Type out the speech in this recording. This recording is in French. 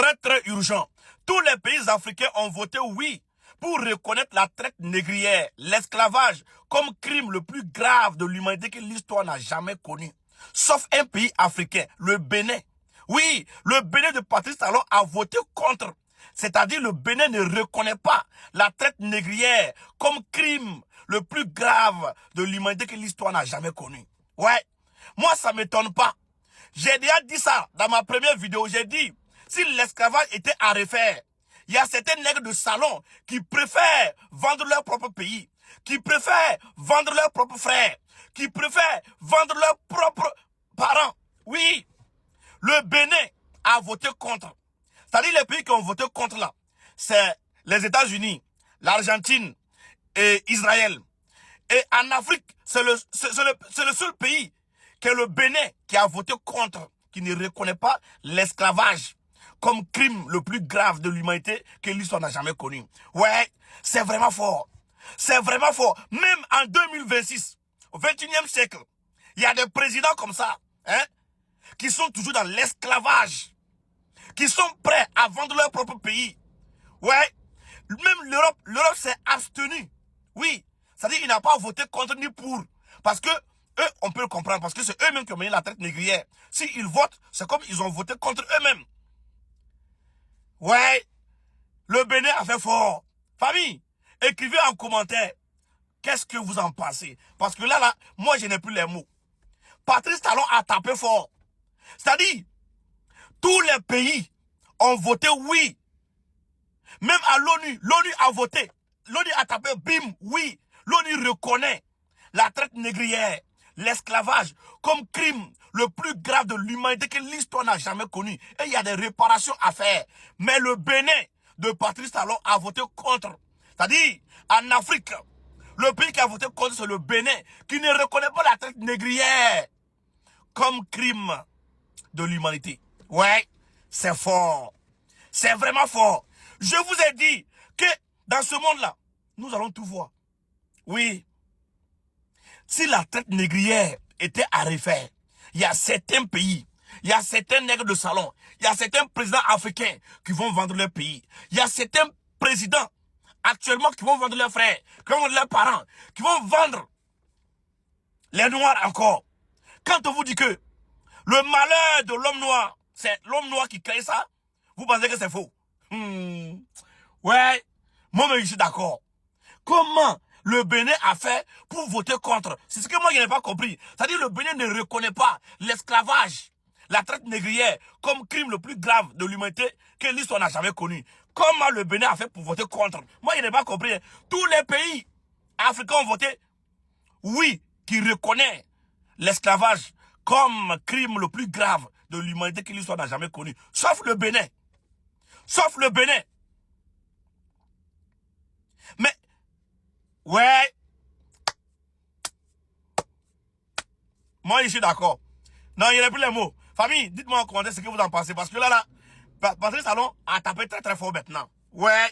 très très urgent. Tous les pays africains ont voté oui pour reconnaître la traite négrière, l'esclavage, comme crime le plus grave de l'humanité que l'histoire n'a jamais connu. Sauf un pays africain, le Bénin. Oui, le Bénin de Patrice Talon a voté contre. C'est-à-dire le Bénin ne reconnaît pas la traite négrière comme crime le plus grave de l'humanité que l'histoire n'a jamais connu. Ouais, moi ça m'étonne pas. J'ai déjà dit ça dans ma première vidéo. J'ai dit, si l'esclavage était à refaire, il y a certains nègres de salon qui préfèrent vendre leur propre pays, qui préfèrent vendre leurs propres frères, qui préfèrent vendre leurs propres parents. Oui, le Bénin a voté contre. C'est-à-dire les pays qui ont voté contre là, c'est les États-Unis, l'Argentine et Israël. Et en Afrique, c'est le seul pays que le Bénin qui a voté contre, qui ne reconnaît pas l'esclavage comme crime le plus grave de l'humanité que l'histoire n'a jamais connu. Ouais, c'est vraiment fort. C'est vraiment fort. Même en 2026, au 21e siècle, il y a des présidents comme ça, hein, qui sont toujours dans l'esclavage, qui sont prêts à vendre leur propre pays. Ouais, même l'Europe s'est abstenue. Oui, c'est-à-dire qu'il n'a pas voté contre ni pour. Parce que eux, on peut le comprendre, parce que c'est eux-mêmes qui ont mené la traite négrière. S'ils votent, c'est comme ils ont voté contre eux-mêmes. Ouais, le Bénin a fait fort. Famille, écrivez en commentaire, qu'est-ce que vous en pensez? Parce que là, moi, je n'ai plus les mots. Patrice Talon a tapé fort. C'est-à-dire, tous les pays ont voté oui. Même à l'ONU, l'ONU a voté. L'ONU a tapé bim, oui. L'ONU reconnaît la traite négrière, l'esclavage comme crime le plus grave de l'humanité que l'histoire n'a jamais connu. Et il y a des réparations à faire. Mais le Bénin de Patrice Talon a voté contre. C'est-à-dire, en Afrique, le pays qui a voté contre, c'est le Bénin, qui ne reconnaît pas la traite négrière comme crime de l'humanité. Ouais, c'est fort. C'est vraiment fort. Je vous ai dit que dans ce monde-là, nous allons tout voir. Oui. Si la traite négrière était à refaire, il y a certains pays, il y a certains nègres de salon, il y a certains présidents africains qui vont vendre leur pays. Il y a certains présidents actuellement qui vont vendre leurs frères, qui vont vendre leurs parents, qui vont vendre les noirs encore. Quand on vous dit que le malheur de l'homme noir, c'est l'homme noir qui crée ça, vous pensez que c'est faux? Ouais, moi je suis d'accord. Comment le Bénin a fait pour voter contre? C'est ce que moi je n'ai pas compris. C'est-à-dire le Bénin ne reconnaît pas l'esclavage, la traite négrière comme crime le plus grave de l'humanité que l'histoire n'a jamais connu. Comment le Bénin a fait pour voter contre? Moi je n'ai pas compris. Tous les pays africains ont voté oui, qui reconnaît l'esclavage comme crime le plus grave de l'humanité que l'histoire n'a jamais connu. Sauf le Bénin. Sauf le Bénin. Mais, ouais, moi je suis d'accord. Non, il n'y a plus les mots. Famille, dites-moi en commentaire ce que vous en pensez. Parce que là, Patrice Talon a tapé très très fort maintenant. Ouais.